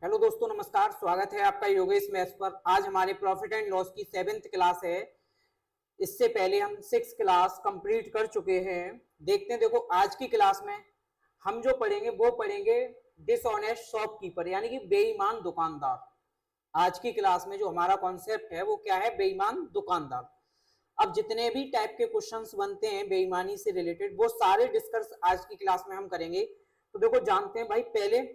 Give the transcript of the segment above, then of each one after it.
Hello दोस्तों, नमस्कार। स्वागत है आपका योगेश मैथ्स पर। आज हमारे प्रॉफिट एंड लॉस की 7th क्लास है। इससे पहले हम 6th क्लास कंप्लीट कर चुके हैं। देखते हैं, देखो आज की क्लास में हम जो पढ़ेंगे वो पढ़ेंगे डिसऑनेस्ट शॉपकीपर, यानी कि बेईमान दुकानदार। आज की क्लास में जो हमारा कॉन्सेप्ट है वो क्या है? बेईमान दुकानदार। अब जितने भी टाइप के क्वेश्चंस बनते हैं बेईमानी से रिलेटेड वो सारे डिस्कस आज की क्लास में हम करेंगे। तो देखो, जानते हैं भाई, पहले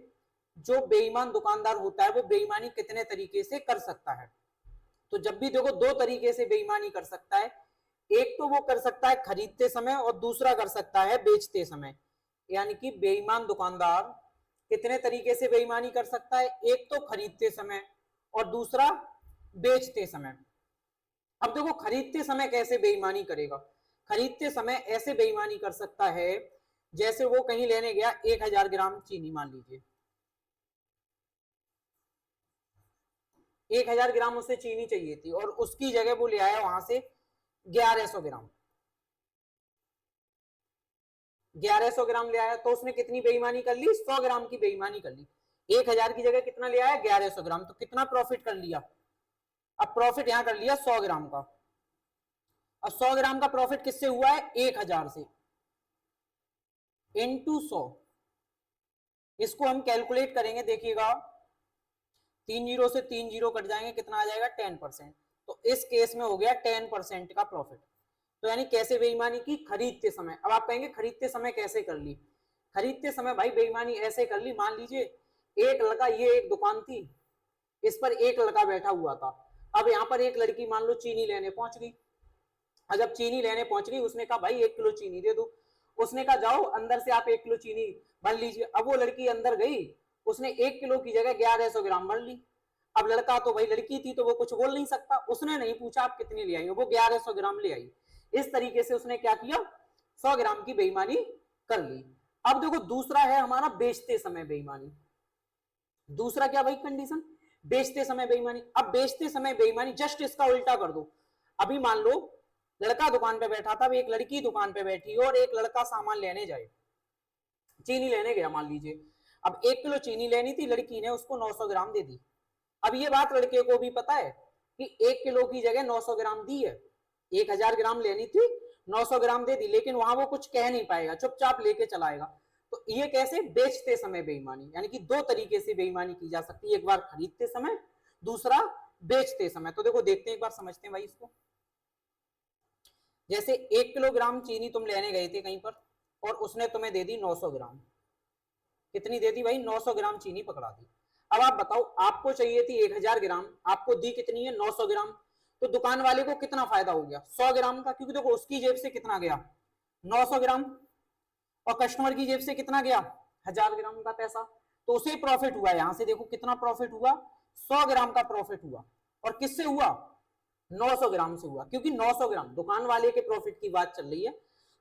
जो बेईमान दुकानदार होता है वो बेईमानी कितने तरीके से कर सकता है। तो जब भी देखो, दो तरीके से बेईमानी कर सकता है। एक तो वो कर सकता है खरीदते समय और दूसरा कर सकता है बेचते समय। यानी कि बेईमान दुकानदार कितने तरीके से बेईमानी कर सकता है? एक तो खरीदते समय और दूसरा बेचते समय। अब देखो, खरीदते समय कैसे बेईमानी करेगा? खरीदते समय ऐसे बेईमानी कर सकता है जैसे वो कहीं लेने गया 1000 ग्राम चीनी, मान लीजिए 1000 ग्राम उसे चीनी चाहिए थी और उसकी जगह वो ले आया वहां से 1100 ग्राम। 1100 ग्राम ले आया तो उसने कितनी बेईमानी कर ली? 100 ग्राम की बेईमानी कर ली। 1000 की जगह कितना ले आया? 1100 ग्राम। तो कितना प्रॉफिट कर लिया? अब प्रॉफिट यहां कर लिया 100 ग्राम का। अब 100 ग्राम का प्रॉफिट किससे हुआ है? 1000 से। इंटू 100। इसको हम कैलकुलेट करेंगे, देखिएगा 3 जीरो से 3 जीरो कट जाएंगे, कितना आ जाएगा? 10%। तो इस केस में हो गया 10% का प्रॉफिट। तो यानी कैसे बेईमानी की? खरीदते समय। अब आप कहेंगे खरीदते समय कैसे कर ली? खरीदते समय भाई बेईमानी ऐसे कर ली, मान लीजिए एक लड़का, ये एक दुकान थी, इस पर एक लड़का बैठा हुआ था। अब यहाँ पर एक लड़की मान लो चीनी लेने पहुंच गई। जब चीनी लेने पहुंच गई उसने कहा भाई 1 किलो चीनी दे दो। उसने कहा जाओ अंदर से आप 1 किलो चीनी भर लीजिए। अब वो लड़की अंदर गई, उसने 1 किलो की जगह 1100 ग्राम भर ली। अब लड़का तो भाई, लड़की थी तो वो कुछ बोल नहीं सकता, उसने नहीं पूछा आप कितनी ले आई हो, वो 1100 ग्राम ले आई। इस तरीके से उसने क्या किया? 100 ग्राम की बेईमानी कर ली। अब देखो, दूसरा है हमारा बेचते समय बेईमानी। दूसरा क्या भाई कंडीशन? बेचते समय बेईमानी। अब बेचते समय बेईमानी जस्ट इसका उल्टा कर दो। अभी मान लो लड़का दुकान पे बैठा था, एक लड़की दुकान पे बैठी और एक लड़का सामान लेने जाए, चीनी लेने गया मान लीजिए। अब 1 किलो चीनी लेनी थी, लड़की ने उसको 900 ग्राम दे दी। अब ये बात लड़के को भी पता है कि 1 किलो की जगह 900 ग्राम दी है, 1000 ग्राम लेनी थी, 900 ग्राम दे दी, लेकिन वहां वो कुछ कह नहीं पाएगा, चुपचाप लेके चलाएगा। तो ये कैसे? बेचते समय बेईमानी। यानी कि दो तरीके से बेईमानी की जा सकती है, एक बार खरीदते समय, दूसरा बेचते समय। तो देखो, देखते हैं, एक बार समझते हैं भाई इसको। जैसे 1 किलोग्राम चीनी तुम लेने गए थे कहीं पर और उसने तुम्हें दे दी 900 ग्राम। कितनी दे दी भाई? 900 ग्राम चीनी पकड़ा दी। अब आप बताओ, आपको चाहिए थी 1000 ग्राम, आपको दी कितनी है? 900 ग्राम। तो दुकान वाले को कितना फायदा हो गया? 100 ग्राम का, क्योंकि देखो उसकी जेब से कितना गया? 900 ग्राम। और कस्टमर की जेब से कितना गया? 1000 ग्राम का पैसा। तो उसे प्रॉफिट हुआ। यहां से देखो कितना प्रॉफिट हुआ? 100 ग्राम का प्रॉफिट हुआ। और किससे हुआ? 900 ग्राम से हुआ, क्योंकि 900 ग्राम दुकान वाले के प्रॉफिट की बात चल रही है।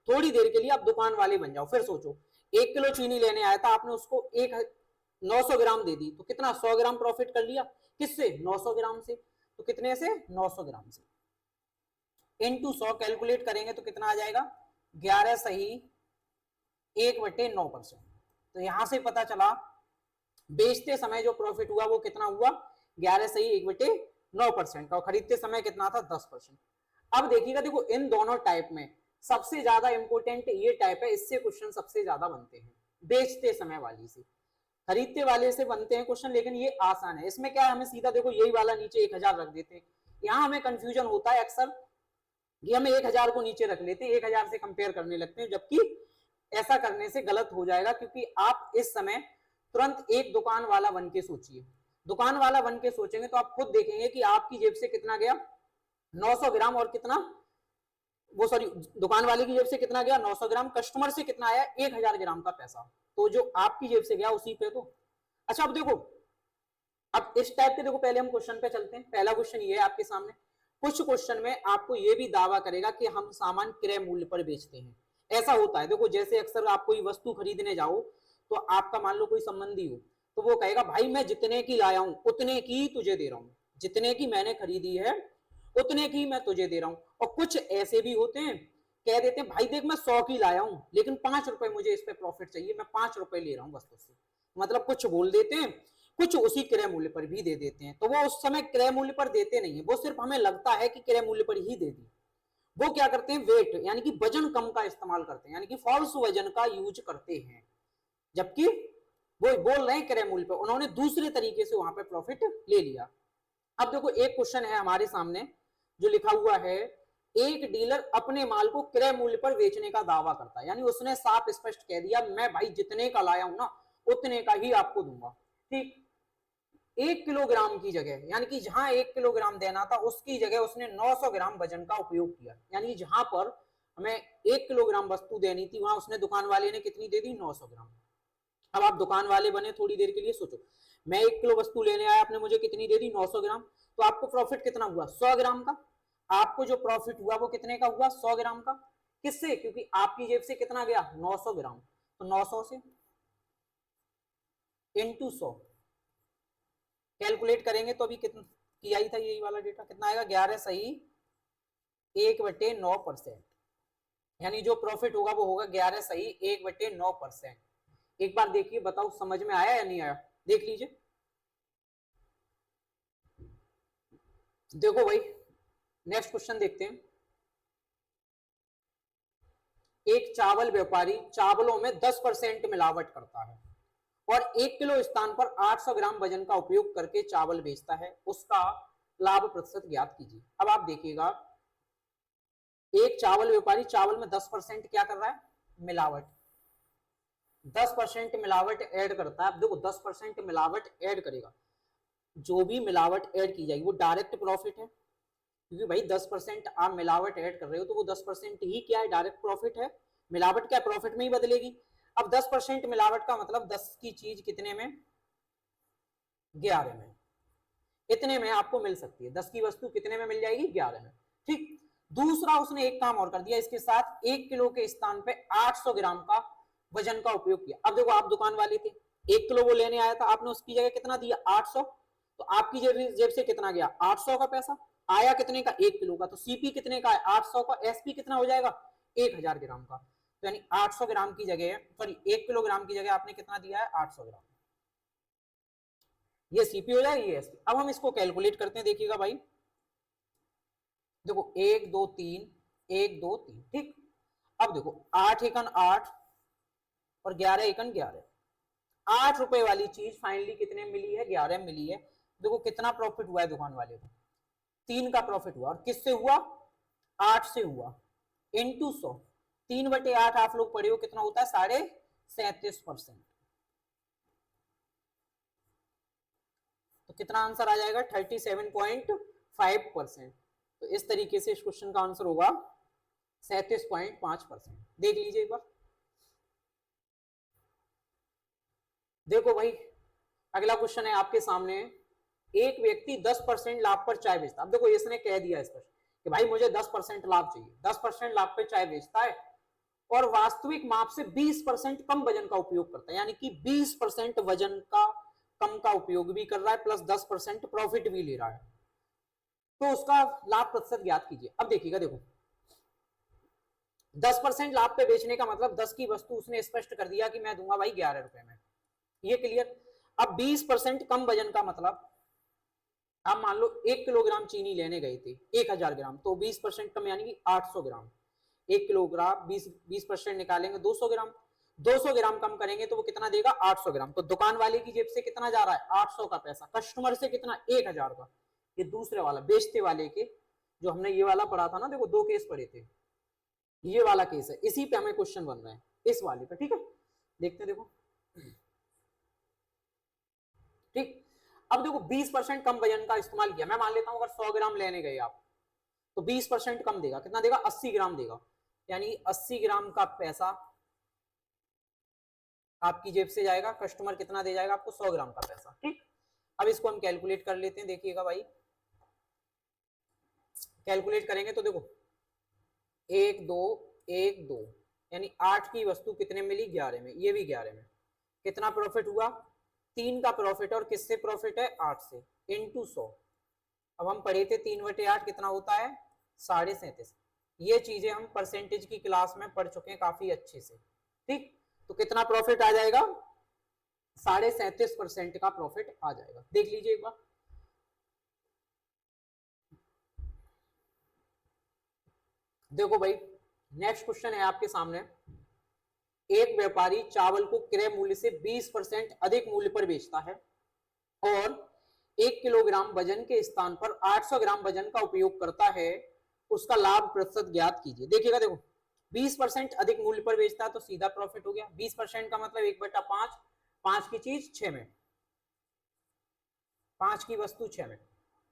थोड़ी देर के लिए आप दुकान वाले बन जाओ, फिर सोचो 1 किलो चीनी लेने आया था, आपने उसको 900 ग्राम दे दी, तो कितना? 100 ग्राम प्रॉफिट कर लिया। किससे? 900 ग्राम से। तो कितने से? 900 ग्राम से। इनटू 100 कैलकुलेट करेंगे तो कितना आ जाएगा? 11 सही 1/9%। तो यहां से पता चला बेचते समय जो प्रॉफिट हुआ वो कितना हुआ? 11 सही 1/9% का। और खरीदते समय कितना था? 10%। अब देखिएगा, देखो इन दोनों टाइप में सबसे ज्यादा इंपोर्टेंट ये टाइप है, इससे क्वेश्चन सबसे ज्यादा बनते हैं। बेचते समय वाली से, खरीदते वाले से बनते हैं क्वेश्चन, लेकिन ये आसान है। इसमें क्या है, हमें सीधा देखो यही वाला नीचे 1000 रख देते हैं। यहाँ हमें कंफ्यूजन होता है अक्सर, ये हमें 1000 को नीचे रख लेते हैं, 1000 से कंपेयर करने लगते हैं, जबकि ऐसा करने से गलत हो जाएगा। क्योंकि आप इस समय तुरंत एक दुकान वाला बन के सोचिए। दुकान वाला बन के सोचेंगे तो आप खुद देखेंगे कि आपकी जेब से कितना गया? 900 ग्राम। और कितना? वो सॉरी, दुकान वाले की जेब से कितना गया? 900 ग्राम। कस्टमर से कितना आया? 1000 ग्राम का पैसा। तो जो आपकी जेब से गया उसी पे तो। अच्छा, अब देखो, अब इस टाइप के देखो, पहले हम क्वेश्चन पे चलते हैं। पहला क्वेश्चन ये है आपके सामने। कुछ क्वेश्चन में आपको ये भी दावा करेगा कि हम सामान क्रय मूल्य पर बेचते हैं। ऐसा होता है, देखो जैसे अक्सर आप कोई वस्तु खरीदने जाओ तो आपका मान लो कोई संबंधी हो, तो वो कहेगा भाई मैं जितने की लाया हूं उतने की तुझे दे रहा हूं, जितने की मैंने खरीदी है उतने की मैं तुझे दे रहा हूं। और कुछ ऐसे भी होते हैं, कह देते हैं भाई देख मैं 100 की लाया हूं लेकिन 5 रुपए मुझे इस पे प्रॉफिट चाहिए, मैं 5 रुपए ले रहा हूं वस्तु से। मतलब कुछ बोल देते हैं, कुछ उसी क्रय मूल्य पर भी दे देते हैं। तो वो उस समय क्रय मूल्य पर देते नहीं है, वो सिर्फ हमें लगता है कि क्रय मूल्य पर ही दे दी। वो क्या करते हैं, वेट यानी कि वजन कम का इस्तेमाल करते हैं, यानी कि फॉल्स वजन का यूज करते हैं, जबकि वो बोल रहे हैं क्रय मूल्य पर, उन्होंने दूसरे तरीके से वहां पे प्रॉफिट ले लिया। अब देखो एक क्वेश्चन है हमारे सामने जो लिखा हुआ है, एक डीलर अपने माल को क्रय मूल्य पर बेचने का दावा करता है, यानी उसने साफ स्पष्ट कह दिया मैं भाई जितने का लाया हूं ना उतने का ही आपको दूंगा। ठीक, 1 किलोग्राम की जगह, यानी कि जहां 1 किलोग्राम देना था उसकी जगह उसने 900 ग्राम वजन का उपयोग किया, यानी जहां पर हमें 1 किलोग्राम वस्तु देनी थी वहां उसने दुकान वाले ने कितनी दे दी, 900 ग्राम। अब आप दुकान वाले बने, थोड़ी देर के लिए सोचो, मैं 1 किलो वस्तु लेने आया, आपने मुझे कितनी दे दी, 900 ग्राम, तो आपको प्रॉफिट कितना हुआ, 100 ग्राम का। आपको जो प्रॉफिट हुआ वो कितने का हुआ, 100 ग्राम का। किससे, क्योंकि आपकी जेब से कितना गया, 900 ग्राम, तो 900 से इंटू 100 कैलकुलेट करेंगे तो अभी कितना किया ही था, यही वाला डेटा कितना आएगा, 11 सही 1/9%, यानी जो प्रॉफिट होगा वो होगा 11 सही 1/9%। एक बार देखिए, बताओ समझ में आया या नहीं आया, देख लीजिए। देखो भाई नेक्स्ट क्वेश्चन देखते हैं। एक चावल व्यापारी चावलों में 10% मिलावट करता है और 1 किलो स्थान पर 800 ग्राम वजन का उपयोग करके चावल बेचता है, उसका लाभ प्रतिशत ज्ञात कीजिए। अब आप देखिएगा, एक चावल व्यापारी चावल में 10% क्या कर रहा है, मिलावट, 10% मिलावट ऐड करता है। अब देखो 10% मिलावट ऐड करेगा, जो भी मिलावट ऐड की जाएगी वो डायरेक्ट प्रॉफिट है, क्योंकि भाई 10% आप मिलावट ऐड कर रहे हो तो वो 10% ही क्या है, डायरेक्ट प्रॉफिट है। मिलावट क्या प्रॉफिट में ही बदलेगी। अब 10% मिलावट का मतलब 10 की चीज कितने में, 11 में, इतने में आपको मिल सकती है, 10 की वस्तु कितने में मिल जाएगी, 11 में। ठीक, दूसरा उसने एक काम और कर दिया, इसके साथ 1 किलो के स्थान पे 800 ग्राम का वजन का उपयोग किया। अब देखो आप दुकान वाले थे, 1 किलो वो लेने आया था, आपने उसकी जगह कितना दिया, 800, तो आपकी जेब से कितना गया, 800 का पैसा आया, कितने का, 1 किलो का, तो सीपी कितने का है, 800 का, एसपी कितना हो जाएगा, 1000 ग्राम का, तो यानी 800 ग्राम की जगह, सॉरी 1 किलोग्राम की जगह आपने कितना दिया है, 800 ग्राम, ये सीपी हो जाएगा, ये एसपी। अब हम इसको कैलकुलेट करते हैं, देखिएगा भाई, देखो 1 2 3 1 2 3, ठीक। अब देखो 8 एकन 8 और 11 एकन 11, 8 रुपए वाली चीज फाइनली कितने मिली है, 11 मिली है। देखो कितना प्रॉफिट हुआ है दुकान वाले को, 3 का प्रॉफिट हुआ, और किससे हुआ, 8 से हुआ, इंटू 100, 3/8 आप लोग पढ़े हो कितना होता है, 37.5%, तो कितना आंसर आ जाएगा, 37.5%। तो इस तरीके से इस क्वेश्चन का आंसर होगा 37.5%। देख लीजिए एक बार, देखो भाई अगला क्वेश्चन है आपके सामने, एक व्यक्ति 10% लाभ पर चाय बेचता है। अब देखो इसने कह दिया स्पष्ट कि भाई मुझे 10% लाभ चाहिए, 10% लाभ पे चाय बेचता है और वास्तविक माप से 20% कम वजन का उपयोग करता है, यानी कि 20% वजन का कम का उपयोग भी कर रहा है प्लस 10% प्रॉफिट भी ले रहा है, तो उसका लाभ प्रतिशत ज्ञात कीजिए। अब देखिएगा, देखो 10% लाभ पे बेचने का मतलब 10 की वस्तु उसने स्पष्ट कर दिया कि मैं दूंगा भाई 11 रुपए में, ये क्लियर। अब 20% कम वजन का मतलब, आप मान लो 1 किलोग्राम चीनी लेने गए थे 1000 ग्राम, तो 20% कम यानी कि 800 ग्राम, 1 किलोग्राम 20% निकालेंगे 200 ग्राम, 200 ग्राम कम करेंगे तो वो कितना देगा, 800 ग्राम। तो दुकान वाले की जेब से कितना जा रहा है, 800 का पैसा, कस्टमर से कितना, 1000 का। ये दूसरे वाला बेचते वाले के, जो हमने ये वाला पढ़ा था ना, देखो 2 केस पढ़े थे, ये वाला केस है, इसी पे हमें क्वेश्चन बन रहे हैं, इस वाले पे, ठीक है। देखते देखो, ठीक। अब देखो 20% कम वजन का इस्तेमाल किया, मैं मान लेता हूं अगर 100 ग्राम लेने गए आप, तो 20% कम देगा, कितना देगा, 80 ग्राम देगा, यानी 80 ग्राम का पैसा आपकी जेब से जाएगा, कस्टमर कितना दे जाएगा आपको, 100 ग्राम का पैसा, ठीक। अब इसको हम कैलकुलेट कर लेते हैं, देखिएगा भाई, कैलकुलेट करेंगे तो देखो 1 2 1 2, यानी 8 की वस्तु कितने मिली, 11 में, ये भी 11 में, कितना प्रॉफिट हुआ, 3 का प्रॉफिट, और किससे प्रॉफिट है, 8 से, इंटू 100। अब हम पढ़े थे 3/8 कितना होता है, 37.5। ये चीजें हम परसेंटेज की क्लास में पढ़ चुके हैं काफी अच्छे से, ठीक। तो कितना प्रॉफिट आ जाएगा, 37.5% का प्रॉफिट आ जाएगा। देख लीजिए एक बार। देखो भाई, नेक्स्ट क्वेश्चन है आपके सामने। एक व्यापारी चावल को क्रय मूल्य से 20% अधिक मूल्य पर बेचता है और 1 किलोग्राम वजन के स्थान पर 800 ग्राम वजन का उपयोग करता है, उसका लाभ प्रतिशत ज्ञात कीजिए। देखिएगा, देखो 20% अधिक मूल्य पर बेचता है तो सीधा प्रॉफिट हो गया। 20% का मतलब 1/5, 5 की चीज 6 में, 5 की वस्तु 6 में।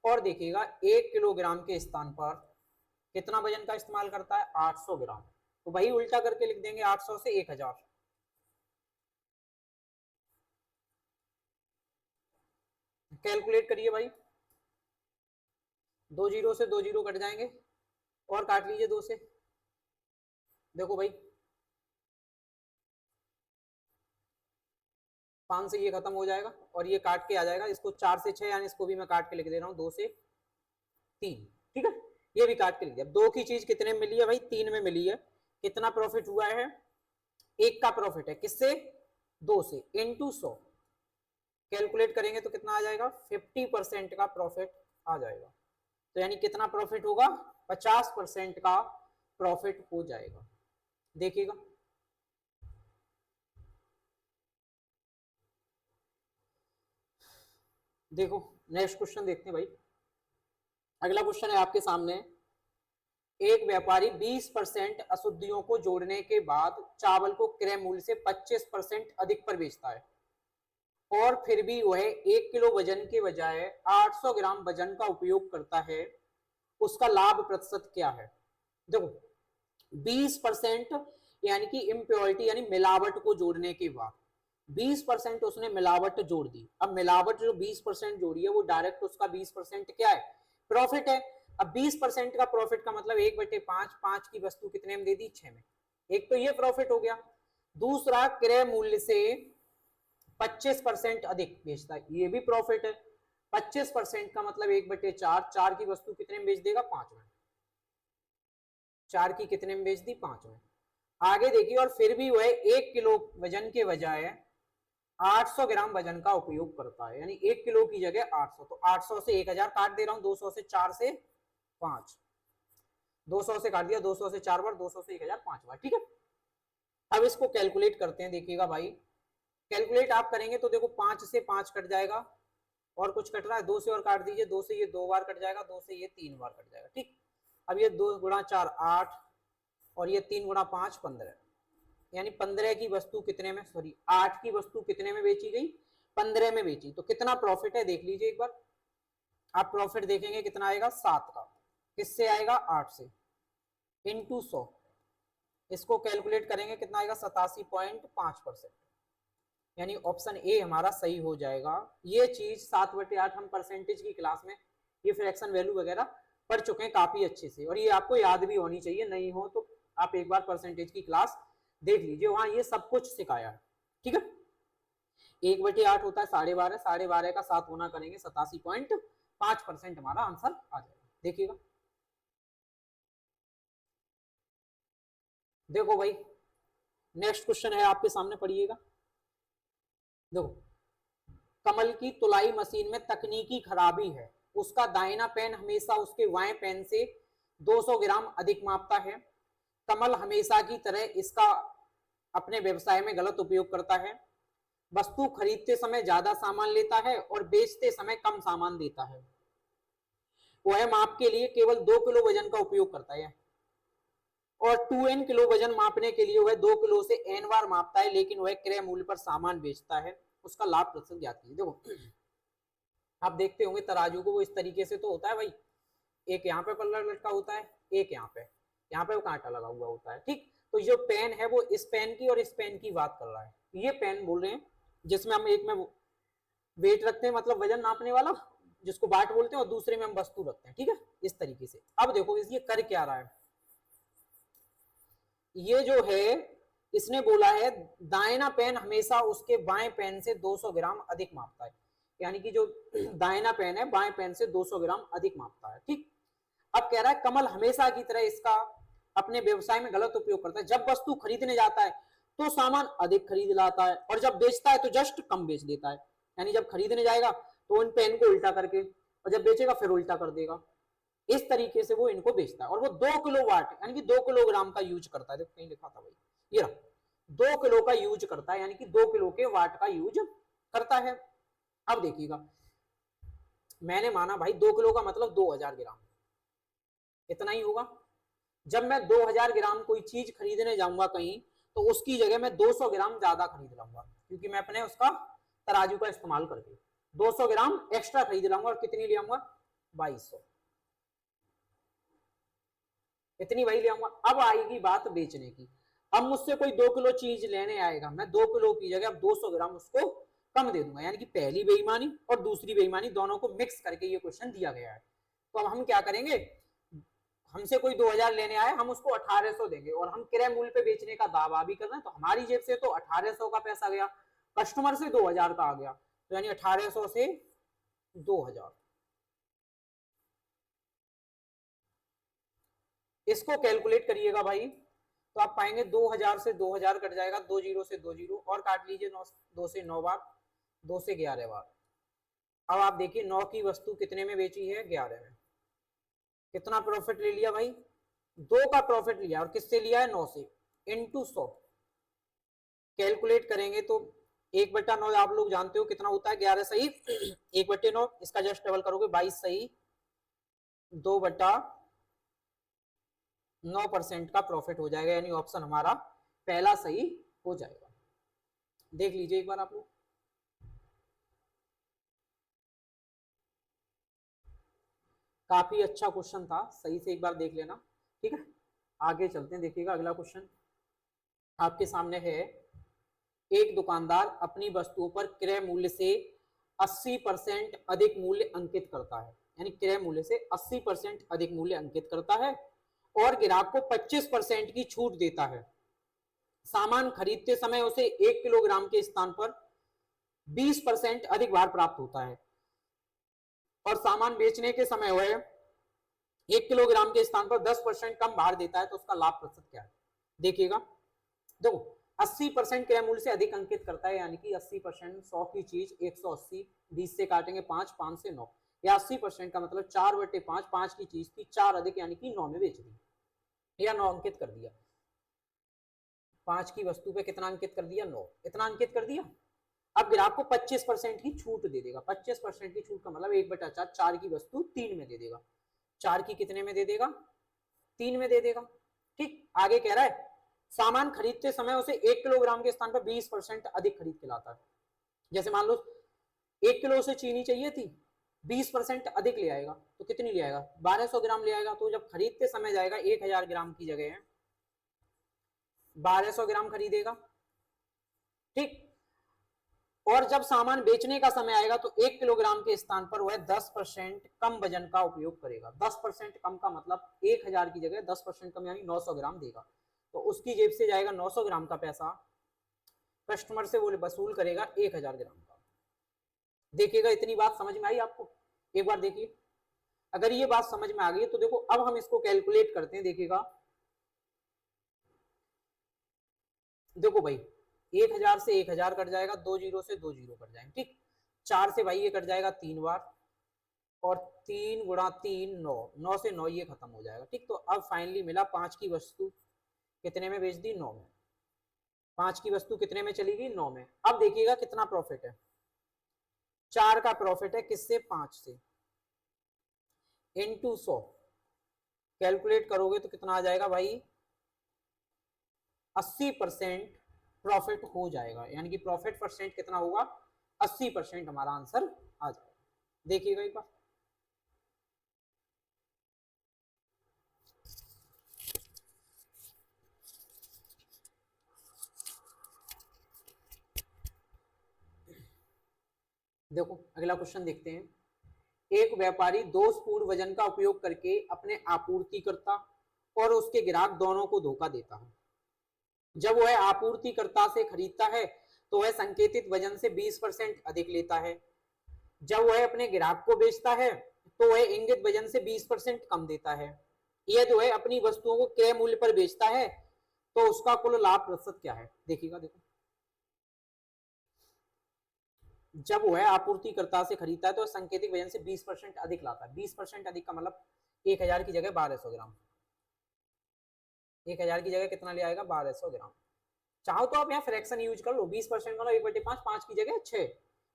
और देखिएगा 1 किलोग्राम के स्थान पर कितना वजन का इस्तेमाल करता है, 800 ग्राम। तो वही उल्टा करके लिख देंगे, 800 से 1000। कैलकुलेट करिए भाई, 2 जीरो से 2 जीरो कट जाएंगे और काट लीजिए 2 से। देखो भाई 5 से ये खत्म हो जाएगा और ये काट के आ जाएगा। इसको 4 से 6, यानी इसको भी मैं काट के लिख दे रहा हूँ 2 से 3। ठीक है, ये भी काट के लिख दिया। 2 की चीज कितने में मिली है भाई, 3 में मिली है। कितना प्रॉफिट हुआ है, 1 का प्रॉफिट है, किससे, 2 से, इंटू 100। कैलकुलेट करेंगे तो कितना आ जाएगा, 50% का प्रॉफिट आ जाएगा। तो यानी कितना प्रॉफिट होगा, 50% का प्रॉफिट हो जाएगा। देखिएगा, देखो नेक्स्ट क्वेश्चन देखते हैं भाई। अगला क्वेश्चन है आपके सामने। एक व्यापारी 20% अशुद्धियों को जोड़ने के बाद चावल को क्रय मूल्य से 25% अधिक पर बेचता है और फिर भी वह 1 किलो वजन के बजाय 800 ग्राम वजन का उपयोग करता है, उसका लाभ प्रतिशत क्या है। देखो 20% यानी कि इम्प्योरिटी यानी मिलावट को जोड़ने के बाद 20% उसने मिलावट जोड़ दी। अब मिलावट जो 20% जोड़ी है वो डायरेक्ट उसका 20% क्या है, प्रॉफिट है। अब 20% का प्रॉफिट का मतलब 1/5, 5 की वस्तु कितने में दे दी, 6 में। एक तो ये प्रॉफिट हो गया। दूसरा, क्रय मूल्य से 25% अधिक बेचता है, ये भी प्रॉफिट है। 25% का मतलब 1/4, 4 की वस्तु कितने में बेच देगा, 5 में। 4 की कितने में बेच दी, 5 में। आगे देखिए, और फिर भी वह 1 किलो वजन के बजाय 800 ग्राम वजन का उपयोग करता है, यानी 1 किलो की जगह 800। तो 800 से 1000 काट दे रहा हूं, 200 से 4 से 5, 200 से काट दिया, 200 से 4 बार, 200 से 1000 5 बार। ठीक है, अब इसको कैलकुलेट करते हैं। देखिएगा भाई, कैलकुलेट आप करेंगे तो देखो 5 से 5 कट जाएगा और कुछ कट रहा है, 2 से और काट दीजिए, 2 से ये 2 बार कट जाएगा, 2 से ये 3 बार कट जाएगा। ठीक, अब ये 2 गुणा 4 8 और ये 3 गुणा 5 15, यानी 15 की वस्तु कितने में, सॉरी 8 की वस्तु कितने में बेची गई, 15 में बेची। तो कितना प्रॉफिट है देख लीजिए एक बार। आप प्रॉफिट देखेंगे कितना आएगा, 7 का। किससे आएगा, 8 से, इंटू 100। इसको कैलकुलेट करेंगे कितना आएगा, 87.5%, यानी ऑप्शन ए हमारा सही हो जाएगा। ये चीज 7/8 हम परसेंटेज की क्लास में ये फ्रैक्शन वैल्यू वगैरह पढ़ चुके हैं काफी अच्छे से, और ये आपको याद भी होनी चाहिए। नहीं हो तो आप एक बार परसेंटेज की क्लास देख लीजिए, वहां ये सब कुछ सिखाया है। ठीक है, 1/8 होता है 12.5, 12.5 का 7 गुना करेंगे, 87.5% हमारा आंसर आ जाएगा। देखिएगा, देखो भाई नेक्स्ट क्वेश्चन है आपके सामने, पढ़िएगा। देखो, कमल की तुलाई मशीन में तकनीकी खराबी है, उसका दाहिना पेन हमेशा उसके बाएं पेन से 200 ग्राम अधिक मापता है। कमल हमेशा की तरह इसका अपने व्यवसाय में गलत उपयोग करता है। वस्तु खरीदते समय ज्यादा सामान लेता है और बेचते समय कम सामान देता है। वह माप के लिए केवल 2 किलो वजन का उपयोग करता है और 2n किलो वजन मापने के लिए वह 2 किलो से n बार मापता है, लेकिन वह क्रय मूल्य पर सामान बेचता है, उसका लाभ प्रतिशत ज्ञात कीजिए। देखो आप देखते होंगे तराजू को, वो इस तरीके से तो होता है भाई, एक यहाँ पे पल्ला लटका होता है, एक यहाँ पे वो कांटा लगा हुआ होता है। ठीक, तो जो पेन है वो इस पेन की और इस पेन की बात कर रहा है। ये पेन बोल रहे हैं जिसमें हम एक में वेट रखते हैं, मतलब वजन नापने वाला, जिसको बाट बोलते हैं, और दूसरे में हम वस्तु रखते हैं। ठीक है, इस तरीके से। अब देखो ये कर क्या रहा है, ये जो है इसने बोला है दाहिना पेन हमेशा उसके बाएं पेन से 200 ग्राम अधिक मापता है, यानी कि जो दाहिना पेन है बाएं पेन से 200 ग्राम अधिक मापता है। ठीक, अब कह रहा है कमल हमेशा की तरह इसका अपने व्यवसाय में गलत उपयोग करता है। जब वस्तु खरीदने जाता है तो सामान अधिक खरीद लाता है, और जब बेचता है तो जस्ट कम बेच देता है। यानी जब खरीदने जाएगा तो उन पेन को उल्टा करके, और जब बेचेगा फिर उल्टा कर देगा। इस तरीके से वो इनको बेचता है। और वो 2 किलो वाट यानी कि 2 किलोग्राम का यूज करता है। देखो कहीं लिखा था भाई, ये रहा, 2 किलो का यूज करता है, यानी कि 2 किलो के वाट का यूज करता है। अब देखिएगा, मैंने माना भाई 2 किलो का मतलब 2000 ग्राम, इतना ही होगा। जब मैं 2000 ग्राम कोई चीज खरीदने जाऊंगा कहीं, तो उसकी जगह मैं 200 ग्राम ज्यादा खरीद लाऊंगा, क्योंकि मैं अपने उसका तराजू का इस्तेमाल करके 200 ग्राम एक्स्ट्रा खरीद लाऊंगा। और कितनी ले आऊंगा? 2200, इतनी वही ले आऊंगा। अब आएगी बात बेचने की। अब मुझसे कोई 2 किलो चीज लेने आएगा, मैं 2 किलो की जगह अब 200 ग्राम उसको कम दे दूंगा। यानी कि पहली बेईमानी और दूसरी बेईमानी दोनों को मिक्स करके ये क्वेश्चन दिया गया है। तो अब हम क्या करेंगे, हमसे कोई 2000 लेने आए, हम उसको 1800 देंगे, और हम क्रय मूल्य पे बेचने का दावा भी कर रहे हैं, तो हमारी जेब से तो 1800 का पैसा गया, कस्टमर से 2000 का आ गया। तो यानी 1800 से 2000, इसको कैलकुलेट करिएगा भाई, तो आप पाएंगे 2000 से 2000 कट जाएगा, 2 जीरो से 2 जीरो, और काट लीजिए 2 से 9 बार, 2 से 11 बार। अब आप देखिए 9 की वस्तु कितने में बेची है? 11 में। कितना प्रॉफिट ले लिया भाई? 2 का प्रॉफिट लिया, और किससे लिया है? 9 से, इंटू 100। कैलकुलेट करेंगे तो 1/9 आप लोग जानते हो कितना होता है? 11 सही 1/9, इसका जस्ट डबल करोगे 22 सही 2/9% का प्रॉफिट हो जाएगा। यानी ऑप्शन हमारा पहला सही हो जाएगा। देख लीजिए एक बार आप लोग, काफी अच्छा क्वेश्चन था, सही से एक बार देख लेना, ठीक है। आगे चलते हैं, देखिएगा अगला क्वेश्चन आपके सामने है। एक दुकानदार अपनी वस्तुओं पर क्रय मूल्य से 80% अधिक मूल्य अंकित करता है, यानी क्रय मूल्य से 80% अधिक मूल्य अंकित करता है, और ग्राहक को 25% की छूट देता है। सामान खरीदते समय उसे 1 किलोग्राम के स्थान पर 20% अधिक भार प्राप्त होता है, और सामान बेचने के समय वह 1 किलोग्राम के स्थान पर 10% कम भार देता है, तो उसका लाभ प्रतिशत क्या है? देखिएगा, देखो 80% क्रय मूल्य से अधिक अंकित करता है, यानी कि 80%, 100 की चीज 180, 20 से काटेंगे 5, 5 से 9, या 80% का मतलब 4/5, 5 की चीज थी 4 अधिक, यानी कि 9 में बेच दी, या 9 अंकित कर दिया। 5 की वस्तु पे कितना अंकित कर दिया? 9, इतना अंकित कर दिया। अब ग्राहक को 25% की छूट दे देगा। 25% की छूट का मतलब 1/4, 4 की वस्तु 3 में दे देगा। 4 की कितने में दे देगा? 3 में दे देगा। ठीक, आगे कह रहा है सामान खरीदते समय उसे 1 किलोग्राम के स्थान पर 20% अधिक खरीद के लाता है। जैसे मान लो 1 किलो उसे चीनी चाहिए थी, 20% अधिक ले आएगा, तो कितनी ले आएगा? 1200 ग्राम ले आएगा। तो जब खरीदते समय जाएगा 1000 ग्राम की जगह 1200 ग्राम खरीदेगा। ठीक, और जब सामान बेचने का समय आएगा तो 1 किलोग्राम के स्थान पर वह 10% कम वजन का उपयोग करेगा। 10% कम का मतलब 1000 की जगह 10% कम, यानी 900 ग्राम देगा। तो उसकी जेब से जाएगा 900 ग्राम का पैसा, कस्टमर से वो वसूल करेगा 1000 ग्राम का। देखिएगा, इतनी बात समझ में आई आपको? एक बार देखिए, अगर ये बात समझ में आ गई तो देखो अब हम इसको कैलकुलेट करते हैं। देखिएगा, देखो भाई 1000 से 1000 कट जाएगा, 2 जीरो से 2 जीरो कट जाएंगे। ठीक, 4 से भाई ये कट जाएगा 3 बार, और 3 गुणा 3 9, 9 से 9 ये खत्म हो जाएगा। ठीक, तो अब फाइनली मिला 5 की वस्तु कितने में बेच दी? 9 में। 5 की वस्तु कितने में चली गई? 9 में। अब देखिएगा कितना प्रॉफिट है। 4 का प्रॉफिट है, किससे? 5 से, इंटू 100। कैलकुलेट करोगे तो कितना आ जाएगा भाई? 80% प्रॉफिट हो जाएगा। यानी कि प्रॉफिट परसेंट कितना होगा? 80% हमारा आंसर आ जाएगा। देखिएगा एक बार, देखो अगला क्वेश्चन देखते हैं। एक व्यापारी दोषपूर्ण वजन का उपयोग करके अपने आपूर्तिकर्ता और उसके ग्राहक दोनों को धोखा देता है। जब वह आपूर्तिकर्ता से खरीदता है तो वह संकेतित वजन से 20% अधिक लेता है। जब वह अपने ग्राहक को बेचता है तो वह इंगित वजन से 20% कम देता है। यदि वह अपनी वस्तुओं को क्रय मूल्य पर बेचता है तो उसका कुल लाभ प्रतिशत क्या है देखिएगा। देखो जब वो है आपूर्तिकर्ता से खरीदता है तो सांकेतिक वजन से 20% अधिक लाता है। 20% अधिक का मतलब 1000 की जगह 1200 ग्राम, 1000 की जगह कितना ले आएगा 1200 ग्राम। चाहो तो आप यहाँ फ्रैक्शन यूज कर लो, 20% मतलब 1/5, 5 की जगह 6,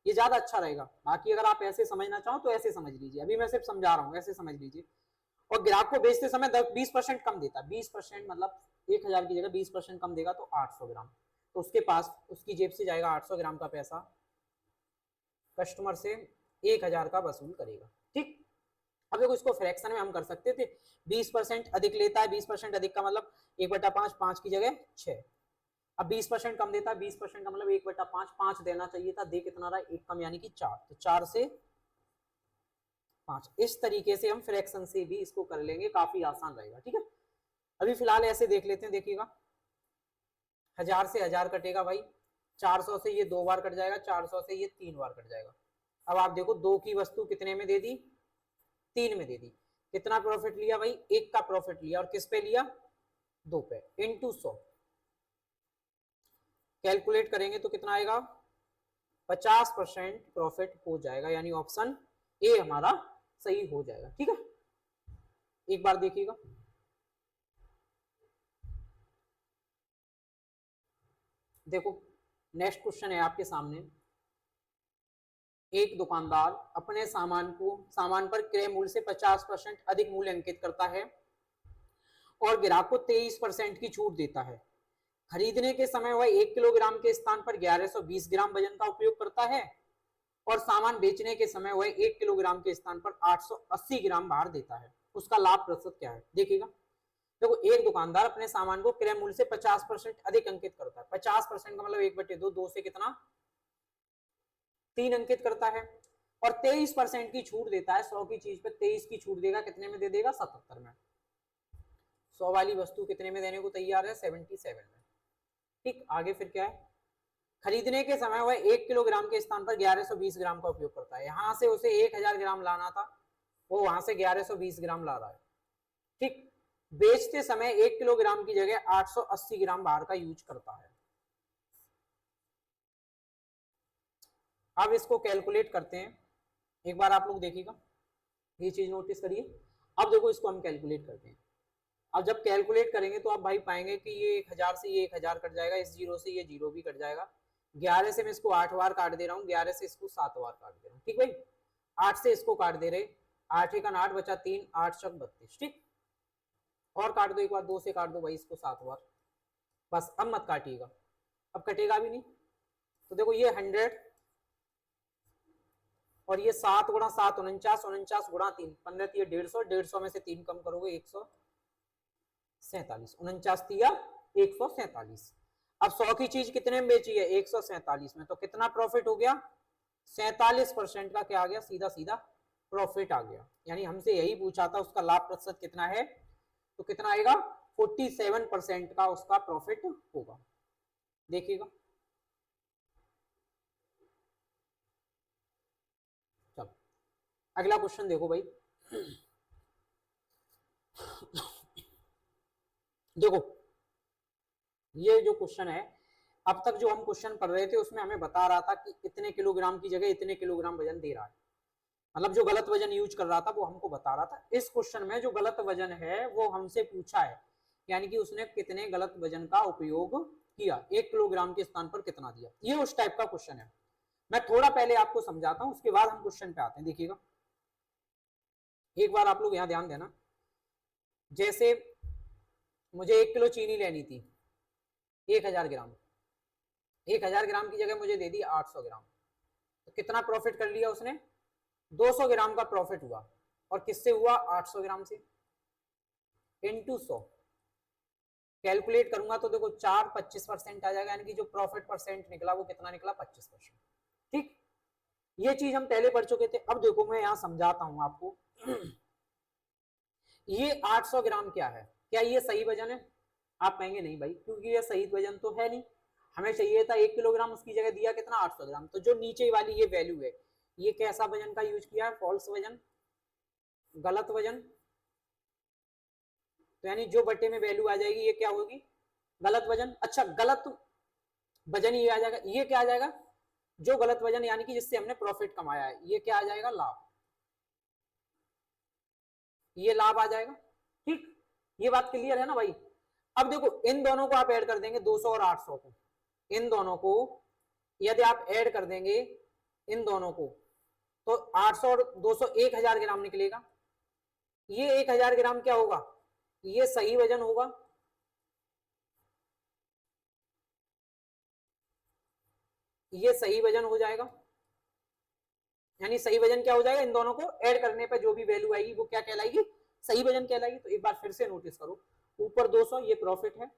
ये ज्यादा अच्छा रहेगा। बाकी अगर आप ऐसे समझना चाहो तो ऐसे समझ लीजिए, अभी मैं सिर्फ समझा रहा हूँ, ऐसे समझ लीजिए। और ग्राहक को बेचते समय 20% कम देता है, 20% मतलब 1000 की जगह 20% कम देगा तो 800 ग्राम, तो उसके पास उसकी जेब से जाएगा 800 ग्राम का पैसा, कस्टमर से 1000 का वसूल करेगा। ठीक, अब देखो इसको फ्रैक्शन में हम कर सकते थे, 20% अधिक लेता है, 20% अधिक का मतलब 1/5, 5 की जगह 6। अब 20% कम देता है, 20% का मतलब 1/5, 5 देना चाहिए था, दे कितना रहा, 1 कम यानी कि 4, तो 4 से 5। इस तरीके से हम फ्रैक्शन से भी इसको कर लेंगे, काफी आसान रहेगा। ठीक है, अभी फिलहाल ऐसे देख लेते हैं, देखिएगा 1000 से 1000 कटेगा भाई, 400 से ये 2 बार कट जाएगा, 400 से ये 3 बार कट जाएगा। अब आप देखो 2 की वस्तु कितने में दे दी, 3 में दे दी, कितना प्रॉफिट लिया भाई, 1 का प्रॉफिट लिया, और किस पे लिया, 2 पे, इनटू 100 कैलकुलेट करेंगे तो कितना आएगा, 50% प्रॉफिट हो जाएगा, यानी ऑप्शन ए हमारा सही हो जाएगा। ठीक है, एक बार देखिएगा, देखो नेक्स्ट क्वेश्चन है आपके सामने। एक दुकानदार अपने सामान पर क्रय मूल्य से 50% अधिक मूल्य अंकित करता है और ग्राहक को 23% की छूट देता है। खरीदने के समय वह 1 किलोग्राम के स्थान पर 1120 ग्राम वजन का उपयोग करता है और सामान बेचने के समय वह 1 किलोग्राम के स्थान पर 880 ग्राम भार देता है। उसका लाभ प्रतिशत क्या है देखिएगा। देखो एक दुकानदार अपने सामान को क्रय मूल्य से 50% अधिक अंकित करता है, 50% का मतलब 1/2, 2 से कितना 3 अंकित करता है, और 23% की छूट देता है। 100 की चीज पे 23 की छूट देगा, कितने में दे देगा 77 में। 100 वाली वस्तु कितने में देने को तैयार है, 77 में। ठीक, आगे फिर क्या है, खरीदने के समय वह 1 किलोग्राम के स्थान पर 1120 ग्राम का उपयोग करता है। यहां से उसे 1000 ग्राम लाना था, वो वहां से 1120 ग्राम ला रहा है। ठीक, बेचते समय 1 किलोग्राम की जगह 880 ग्राम भार का यूज करता है। अब इसको कैलकुलेट करते हैं, एक बार आप लोग देखिएगा, ये चीज नोटिस करिए। अब देखो इसको हम कैलकुलेट करते हैं। अब जब कैलकुलेट करेंगे तो आप भाई पाएंगे कि ये 1000 से ये 1000 कट जाएगा, इस 0 से ये 0 भी कट जाएगा। 11 से मैं इसको 8 बार काट दे रहा हूँ, 11 से इसको 7 बार काट दे रहा हूँ। ठीक भाई, 8 से इसको काट दे रहे, 8 एक 8 बचा 3, 8 चक 32। ठीक, और काट दो एक बार, 2 से काट दो भाई इसको 7 बार, बस अब मत काटिएगा, अब कटेगा भी नहीं। तो देखो ये 100 और ये 7 गुणा 7 49, 49 गुणा 3 15, 150, 150 में से 3 कम करोगे 147, 49 तिया 147। अब 100 की चीज कितने में बेची है, 147 में, तो कितना प्रॉफिट हो गया, 47% का क्या आ गया, सीधा सीधा प्रॉफिट आ गया। यानी हमसे यही पूछा था उसका लाभ प्रतिशत कितना है, तो कितना आएगा 47% का उसका प्रॉफिट होगा। देखिएगा, चलो अगला क्वेश्चन देखो भाई। देखो ये जो क्वेश्चन है, अब तक जो हम क्वेश्चन पढ़ रहे थे उसमें हमें बता रहा था कि इतने किलोग्राम की जगह इतने किलोग्राम वजन दे रहा है, मतलब जो गलत वजन यूज कर रहा था वो हमको बता रहा था। इस क्वेश्चन में जो गलत वजन है वो हमसे पूछा है, यानी कि उसने कितने गलत वजन का उपयोग किया, 1 किलोग्राम के स्थान पर कितना दिया, ये उस टाइप का क्वेश्चन है। मैं थोड़ा पहले आपको समझाता हूं, उसके बाद हम क्वेश्चन पे आते हैं। देखिएगा एक बार आप लोग यहां ध्यान देना, जैसे मुझे 1 किलो चीनी लेनी थी, 1000 ग्राम, 1000 ग्राम की जगह मुझे दे दी 800 ग्राम, तो कितना प्रॉफिट कर लिया उसने, 200 ग्राम का प्रॉफिट हुआ, और किससे हुआ, 800 ग्राम से, इनटू 100 कैलकुलेट करूंगा तो देखो 4 25% आ जाएगा, यानी कि जो प्रॉफिट परसेंट निकला वो कितना निकला, 25%। ठीक, ये चीज हम पहले पढ़ चुके थे। अब देखो मैं यहां समझाता हूं आपको। ये 800 ग्राम क्या है, क्या ये सही वजन है, आप कहेंगे नहीं भाई, क्योंकि ये सही वजन तो है नहीं, हमें चाहिए था 1 किलोग्राम, उसकी जगह दिया कितना 800 ग्राम। तो जो नीचे वाली ये वैल्यू है, ये कैसा वजन का यूज किया है, फॉल्स वजन, गलत वजन। तो यानी जो बट्टे में वैल्यू आ जाएगी ये क्या होगी, गलत वजन, अच्छा गलत वजन ये आ जाएगा, ये क्या आ जाएगा, जो गलत वजन यानी कि जिससे हमने प्रॉफिट कमाया है, ये क्या आ जाएगा, लाभ, ये लाभ आ जाएगा। ठीक, ये बात क्लियर है ना भाई। अब देखो इन दोनों को आप ऐड कर देंगे 200 और 800 को, इन दोनों को यदि आप ऐड कर देंगे इन दोनों को, तो 800 और 200 1000 ग्राम निकलेगा। ये 1000 ग्राम क्या होगा, ये सही वजन होगा, ये सही वजन हो जाएगा, यानी सही वजन क्या हो जाएगा, इन दोनों को ऐड करने पर जो भी वैल्यू आएगी वो क्या कहलाएगी, सही वजन कहलाएगी। तो एक बार फिर से नोटिस करो, ऊपर 200 ये प्रॉफिट है,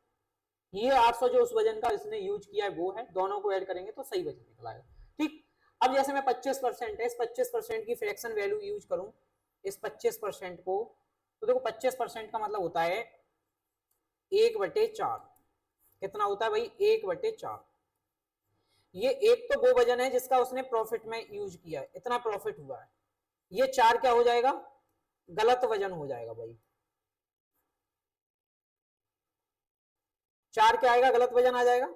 ये 800 जो उस वजन का इसने यूज किया है वो है, दोनों को ऐड करेंगे तो सही वजन निकल आएगा। ठीक, अब जैसे मैं 25% है, इस 25% की फ्रैक्शन वैल्यू यूज करूं, इस 25% को, तो देखो 25% का मतलब होता है 1/4, कितना होता है भाई, 1/4। ये एक तो वो वजन है जिसका उसने प्रॉफिट में यूज किया है, इतना प्रॉफिट हुआ है, ये 4 क्या हो जाएगा, गलत वजन हो जाएगा भाई, 4 क्या आएगा, गलत वजन आ जाएगा।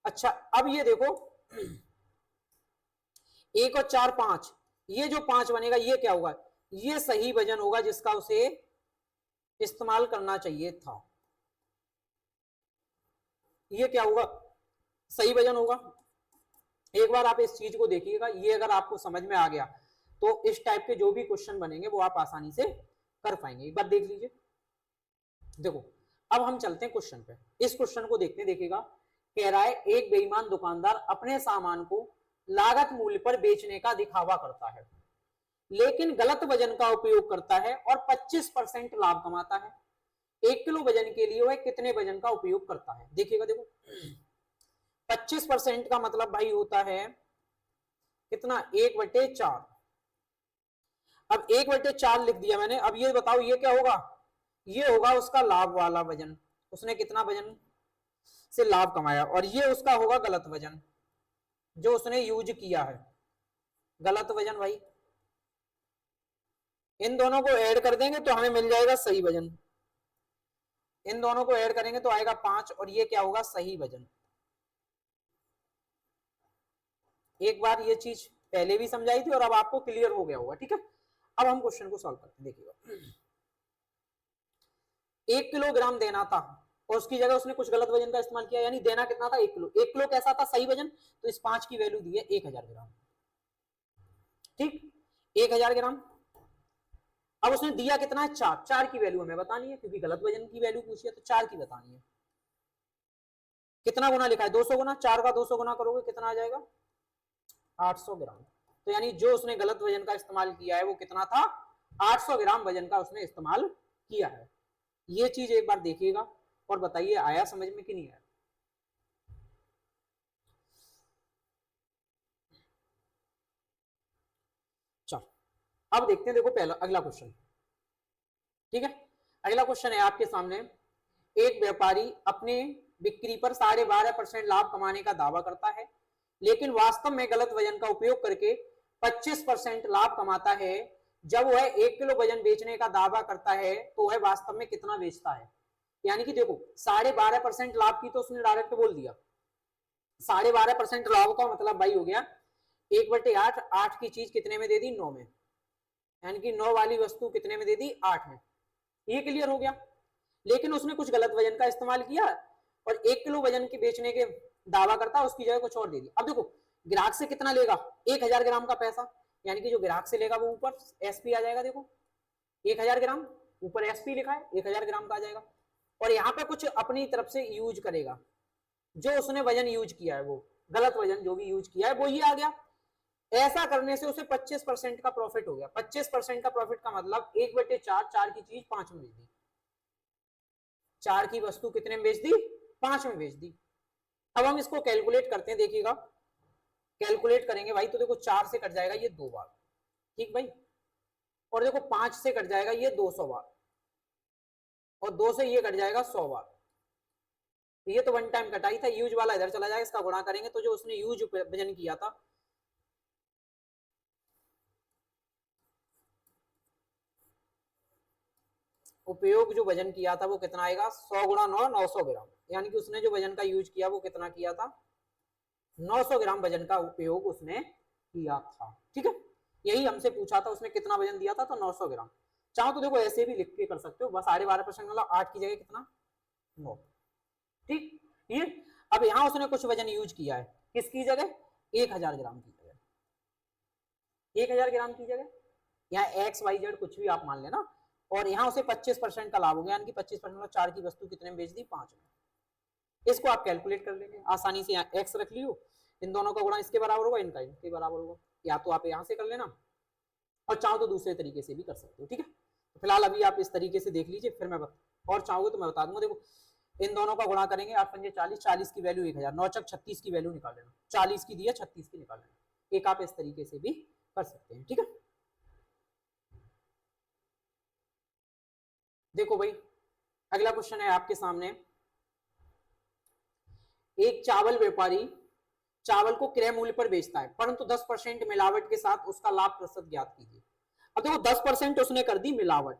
अच्छा अब ये देखो 1 और 4 5, ये जो 5 बनेगा ये क्या होगा, ये सही वजन होगा जिसका उसे इस्तेमाल करना चाहिए था, ये क्या होगा, सही वजन होगा। एक बार आप इस चीज को देखिएगा, ये अगर आपको समझ में आ गया तो इस टाइप के जो भी क्वेश्चन बनेंगे वो आप आसानी से कर पाएंगे। एक बार देख लीजिए, देखो अब हम चलते हैं क्वेश्चन पे, इस क्वेश्चन को देखते देखिएगा। कह रहा है एक बेईमान दुकानदार अपने सामान को लागत मूल्य पर बेचने का दिखावा करता है, लेकिन गलत वजन का उपयोग करता है और 25% लाभ कमाता है। 1 किलो वजन के लिए वह कितने वजन का उपयोग करता है, देखिएगा देखो 25% का मतलब भाई होता है कितना, 1/4। अब 1/4 लिख दिया मैंने, अब ये बताओ ये क्या होगा, ये होगा उसका लाभ वाला वजन, उसने कितना वजन से लाभ कमाया, और ये उसका होगा गलत वजन जो उसने यूज किया है, गलत वजन भाई। इन दोनों को ऐड कर देंगे तो हमें मिल जाएगा सही वजन, इन दोनों को ऐड करेंगे तो आएगा 5 और ये क्या होगा, सही वजन। एक बार ये चीज पहले भी समझाई थी और अब आपको क्लियर हो गया होगा, ठीक है। अब हम क्वेश्चन को सॉल्व करते हैं, देखिएगा 1 किलोग्राम देना था और उसकी जगह उसने कुछ गलत वजन का इस्तेमाल किया, यानी देना कितना था, 1 किलो। 1 किलो कैसा था, सही वजन, तो इस 5 की वैल्यू दी है 1000 ग्राम, ठीक, 1000 ग्राम। अब उसने दिया कितना है, 4, 4 की वैल्यू हमें बतानी है क्योंकि गलत वजन की वैल्यू पूछी है, तो 4 की बतानी है। कितना गुना लिखा है, 200 गुना, 4 का 200 गुना करोगे कितना आ जाएगा, 800 ग्राम। तो यानी जो उसने गलत वजन का इस्तेमाल किया है वो कितना था, 800 ग्राम वजन का उसने इस्तेमाल किया है। ये चीज एक बार देखिएगा और बताइए आया समझ में कि नहीं आया। चलो अब देखते हैं, देखो पहला अगला क्वेश्चन, ठीक है। अगला क्वेश्चन है आपके सामने, एक व्यापारी अपने बिक्री पर 12.5% लाभ कमाने का दावा करता है, लेकिन वास्तव में गलत वजन का उपयोग करके 25% लाभ कमाता है। जब वह 1 किलो वजन बेचने का दावा करता है तो वह वास्तव में कितना बेचता है। यानी कि देखो 12.5% लाभ की तो उसने डायरेक्ट बोल दिया, 12.5% लाभ का मतलब भाई हो गया 1/8, 8 की चीज कितने में दे दी, 9 में, यानी कि 9 वाली वस्तु कितने में दे दी, 8 में। ये क्लियर हो गया। लेकिन उसने कुछ गलत वजन का इस्तेमाल किया और 1 किलो वजन के बेचने के दावा करता, उसकी जगह कुछ और दे दी। अब देखो ग्राहक से कितना लेगा, 1000 ग्राम का पैसा, यानी कि जो ग्राहक से लेगा वो ऊपर एसपी आ जाएगा, देखो 1000 ग्राम ऊपर एसपी लिखा है, 1000 ग्राम का आ जाएगा। और यहाँ पे कुछ अपनी तरफ से यूज करेगा, जो उसने वजन यूज किया है वो गलत वजन जो भी यूज किया है वो ये आ गया। ऐसा करने से उसे 25% का प्रॉफिट हो गया। 25% का प्रॉफिट का मतलब 1/4, 4 की चीज 5 में बेच दी, 4 की वस्तु कितने में बेच दी, 5 में बेच दी। अब हम इसको कैलकुलेट करते हैं, देखिएगा कैलकुलेट करेंगे भाई, तो देखो 4 से कट जाएगा ये 2 बार, ठीक भाई, और देखो 5 से कट जाएगा ये 200 बार, और 2 से ये कट जाएगा 100 बार। तो ये तो वन टाइम कटाई था, यूज वाला इधर चला जाएगा, इसका गुणा करेंगे तो जो उसने यूज वजन किया था, उपयोग जो वजन किया था वो कितना आएगा, 100 गुणा 9, 900 ग्राम। यानी कि उसने जो वजन का यूज किया वो कितना किया था, 900 ग्राम वजन का उपयोग उसने किया था। ठीक है, यही हमसे पूछा था, उसने कितना वजन दिया था, तो 900 ग्राम। चाहो तो देखो ऐसे भी लिख के कर सकते हो, बस 12.5% मतलब 8 की जगह कितना, 9। ठीक, ये अब यहां उसने कुछ वजन यूज किया है, किसकी जगह, 1000 ग्राम की जगह, 1000 ग्राम की जगह, यहाँ एक्स वाई जेड कुछ भी आप मान लेना, और यहाँ उसे 25% का लाभ हो गया, यानी कि 25% मतलब 4 की वस्तु कितने में बेच दी, 5 में। इसको आप कैलकुलेट कर लेंगे आसानी से, यहाँ एक्स रख लियो, इन दोनों का गुणा इसके बराबर होगा, इनका इनके बराबर होगा, या तो आप यहाँ से कर लेना, और चाहो तो दूसरे तरीके से भी कर सकते हो। ठीक है, तो फिलहाल अभी आप इस तरीके से देख लीजिए, फिर मैं और चाहोगे तो मैं बता दूंगा। देखो इन दोनों का गुणा करेंगे, 8 पंजे 40, 40 की वैल्यू 1000, 9 चक 36 की वैल्यू निकाल लेना, 40 की दी है 36 की निकाल लेना, एक आप इस तरीके से भी कर सकते हैं। ठीक है, देखो भाई अगला क्वेश्चन है आपके सामने, एक चावल व्यापारी चावल को क्रय मूल्य पर बेचता है, परंतु 10% मिलावट के साथ उसका लाभ प्रतिशत ज्ञात कीजिए। अब देखो 10% उसने कर दी मिलावट,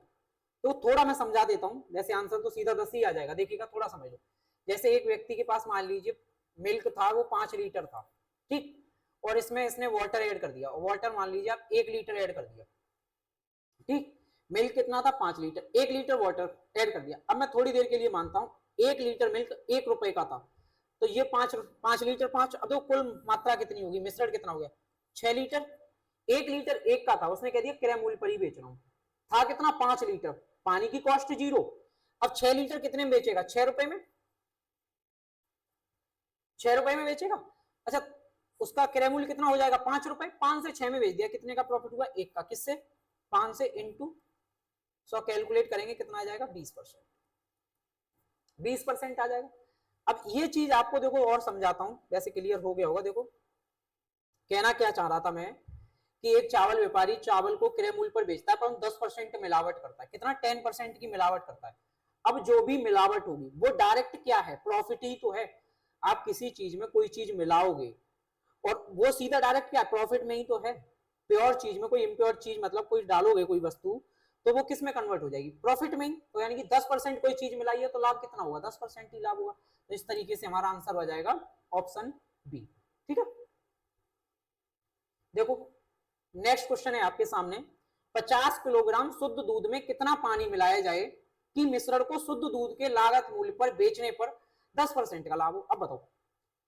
तो थोड़ा मैं समझा देता हूं, वैसे आंसर तो सीधा 10 ही आ जाएगा, देखिएगा थोड़ा समझ लो। जैसे एक व्यक्ति के पास मान लीजिए मिल्क था, वो 5 लीटर था, ठीक, और इसमें इसने वाटर ऐड कर दिया, वाटर मान लीजिए आप 1 लीटर ऐड कर दिया, ठीक, मिल्क कितना था, 5 लीटर, 1 लीटर वाटर ऐड कर दिया। अब मैं थोड़ी देर के लिए मानता हूं 1 लीटर मिल्क 1 रुपए का था, तो ये 5 लीटर 5, अब तो कुल मात्रा कितनी होगी, मिश्रण कितना हो गया, 6 लीटर। 1 लीटर 1 का था, उसने कह दिया क्रय मूल्य पर ही बेच रहा हूं, था कितना, 5 लीटर, पानी की कॉस्ट 0। अब 6 लीटर कितने में बेचेगा, 6 रुपए में, 6 रुपए में बेचेगा। अच्छा, उसका क्रय मूल्य कितना हो जाएगा, 5 रुपए, 5 से 6 में बेच दिया, कितने का प्रॉफिट हुआ, 1 का, किससे, 5 से इंटू 100 कैलकुलेट करेंगे कितना आ जाएगा, 20%, 20% आ जाएगा। अब ये चीज आपको देखो और समझाता हूं, वैसे क्लियर हो गया होगा। देखो कहना क्या चाह रहा था मैं, कि एक चावल व्यापारी चावल को क्रय मूल्य पर बेचता है, पर 10% मिलावट करता है, कितना, 10% की मिलावट करता है। अब जो भी मिलावट होगी वो डायरेक्ट क्या है, प्रॉफिट ही तो है। आप किसी चीज में कोई चीज मिलाओगे और वो सीधा डायरेक्ट क्या, प्रॉफिट में ही तो है। प्योर चीज में कोई इम्प्योर चीज, मतलब कोई डालोगे कोई वस्तु, तो वो किस में कन्वर्ट हो जाएगी, प्रॉफिट में ही। तो यानी कि 10% कोई चीज मिलाई है तो लाभ कितना होगा, 10% ही लाभ होगा। तो इस तरीके से हमारा आंसर हो जाएगा ऑप्शन बी। ठीक है, देखो नेक्स्ट क्वेश्चन है आपके सामने, 50 किलोग्राम शुद्ध दूध में कितना पानी मिलाया जाए कि मिश्रण को शुद्ध दूध के लागत मूल्य पर बेचने पर 10% का लाभ हो। अब बताओ